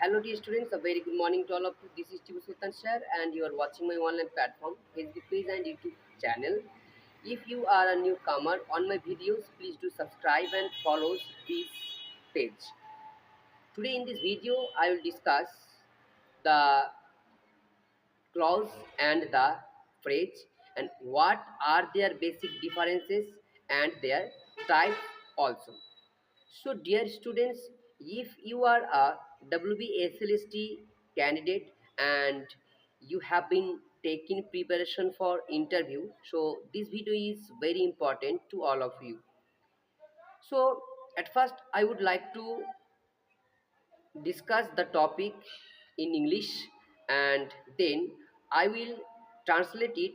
Hello dear students, a very good morning to all of you. This is Tibu Sultan Shah and you are watching my online platform, Facebook page and YouTube channel. If you are a newcomer on my videos, please do subscribe and follow this page. Today in this video, I will discuss the clause and the phrase and what are their basic differences and their types also. So, dear students, if you are a WBSLST candidate and you have been taking preparation for interview, so this video is very important to all of you. So, at first, I would like to discuss the topic in English and then I will translate it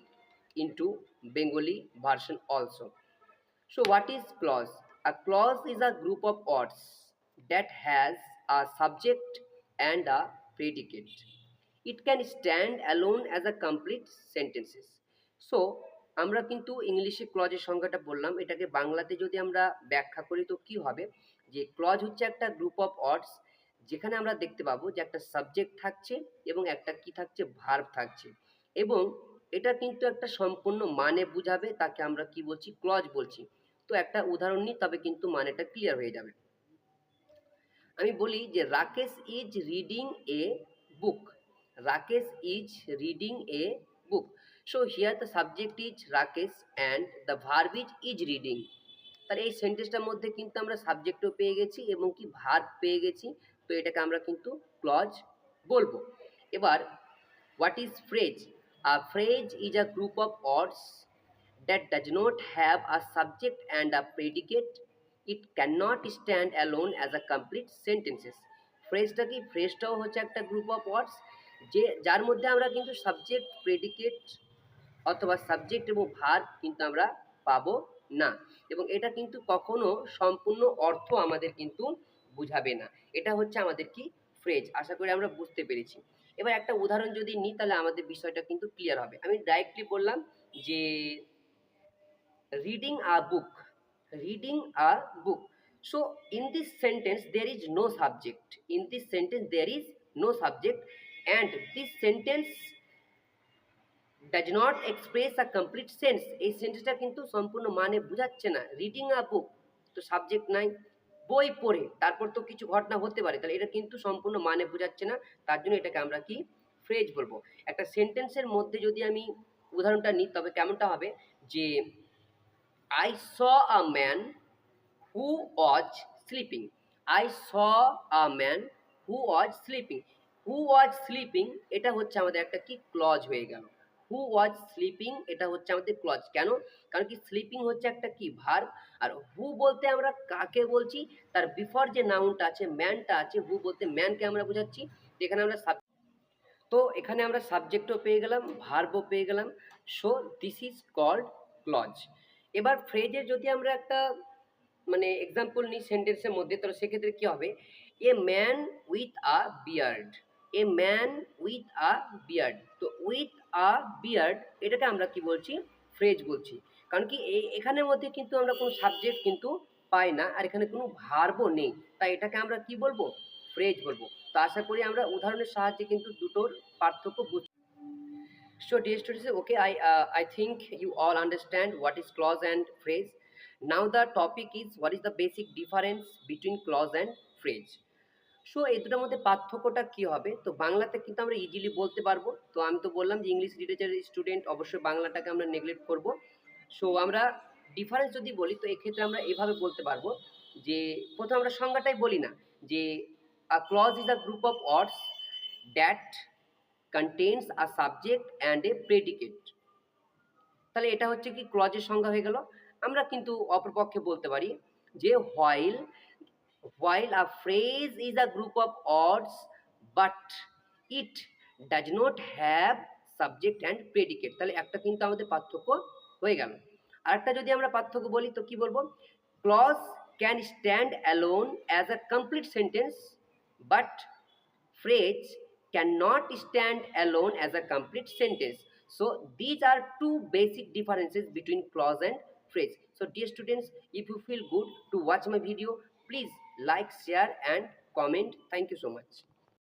into Bengali version also. So what is clause? A clause is a group of words that has a subject and a predicate. It can stand alone as a complete sentences. So আমরা কিন্তু ইংলিশে ক্লজের সংজ্ঞাটা বললাম, এটাকে বাংলাতে যদি আমরা ব্যাখ্যা করি তো কি হবে, যে ক্লজ হচ্ছে একটা গ্রুপ অফ ওয়ার্ডস যেখানে আমরা দেখতে পাবো যে একটা সাবজেক্ট থাকছে এবং একটা কি থাকছে, ভার্ব থাকছে, এবং এটা কিন্তু একটা সম্পূর্ণ মানে বুঝাবে, তাকে আমরা কি বলছি, ক্লজ বলছি। তো একটা উদাহরণ নিই, তবে কিন্তু মানেটা ক্লিয়ার হয়ে যাবে। আমি বলি যে Rakesh is reading a book. Rakesh is reading a book. So here the subject is Rakesh and the verb is reading. তাহলে এই সেন্টেন্সটার মধ্যে কিন্তু আমরা সাবজেক্টও পেয়ে গেছি এবং কি ভার্ব পেয়ে গেছি। তো এটাকে আমরা কিন্তু ক্লজ বলবো। এবার what is phrase? A phrase is a group of words that does not have a subject and a predicate. It cannot stand alone as a complete sentences. ফ্রেজটা কি? ফ্রেজটাও হচ্ছে একটা গ্রুপ অফ ওয়ার্ডস যে যার মধ্যে আমরা কিন্তু সাবজেক্ট, প্রেডিকেট অথবা subject এবং ভার্ব কিন্তু আমরা পাবো না, এবং এটা কিন্তু কখনো সম্পূর্ণ অর্থ আমাদের কিন্তু বুঝাবে না। এটা হচ্ছে আমাদের কি, ফ্রেজ। আশা করি আমরা বুঝতে পেরেছি। এবার একটা উদাহরণ যদি নিই তাহলে আমাদের বিষয়টা কিন্তু ক্লিয়ার হবে। আমি ডাইরেক্টলি বললাম যে reading a book. Reading a book. So in this sentence there is no subject. In this sentence there is no subject and this sentence does not express a complete sense. এই সেন্টেন্সটা কিন্তু সম্পূর্ণ মানে বোঝাচ্ছে না। Reading a বুক, তো subject নাই, বই পড়ে তারপর তো কিছু ঘটনা হতে পারে, তাহলে এটা কিন্তু সম্পূর্ণ মানে বোঝাচ্ছে না। তার জন্য এটাকে আমরা কি, ফ্রেজ বলবো। একটা সেন্টেন্সের মধ্যে যদি আমি উদাহরণটা নিই তবে কেমনটা হবে, যে I saw a man who was sleeping. I saw a man who was sleeping. Who was sleeping এটা হচ্ছে আমাদের একটা কি, ক্লজ হয়ে গেল। Who was sleeping এটা হচ্ছে আমাদের ক্লজ। কেন? কারণ কি, স্লিপিং হচ্ছে একটা কি, ভার্ব, আর হু বলতে আমরা কাকে বলছি, তার বিফোর যে নাউনটা আছে, ম্যানটা আছে, হু বলতে ম্যানকে আমরা বোঝাচ্ছি। এখানে আমরা তো এখানে আমরা সাবজেক্টও পেয়ে গেলাম, ভার্বও পেয়ে গেলাম। So this is called clause. এবার ফ্রেজের যদি আমরা একটা মানে এক্সাম্পল নিই সেন্টেন্সের মধ্যে, তাহলে সেক্ষেত্রে কী হবে, a man with a beard. A man with a beard. তো উইথ আ বিয়ার্ড এটাকে আমরা কি বলছি, ফ্রেজ বলছি। কারণ কি, এখানের মধ্যে কিন্তু আমরা কোনো সাবজেক্ট কিন্তু পাই না, আর এখানে কোনো ভার্বও নেই, তাই এটাকে আমরা কি বলবো, ফ্রেজ বলবো। তো আশা করি আমরা উদাহরণের সাহায্যে কিন্তু দুটোর পার্থক্য বুঝতে। So dear students, okay, I think you all understand what is clause and phrase. Now the topic is what is the basic difference between clause and phrase. So এই দুটোর মধ্যে পার্থক্যটা কী হবে, তো বাংলাতে কিন্তু আমরা ইজিলি বলতে পারবো। তো আমি তো বললাম যে ইংলিশ লিটারেচারের স্টুডেন্ট, অবশ্যই বাংলাটাকে আমরা নেগলেক্ট করব। সো আমরা ডিফারেন্স যদি বলি তো এক্ষেত্রে আমরা এভাবে বলতে পারবো যে, প্রথমে আমরা সংজ্ঞাটাই বলি না, যে a clause is a group of words that contains a subject and a predicate. তাহলে এটা হচ্ছে কি, ক্লজের সংজ্ঞা হয়ে গেল। আমরা কিন্তু অপরপক্ষে বলতে পারি যে while a phrase is a group of words but it does not have subject and predicate, তাহলে একটা কিন্তু আমাদের পার্থক্য হয়ে গেল। আরেকটা যদি আমরা পার্থক্য বলি তো কি বলবো, clause can stand alone as a complete sentence but phrase cannot stand alone as a complete sentence. So these are two basic differences between clause and phrase. So dear students, if you feel good to watch my video, please like, share and comment. Thank you so much.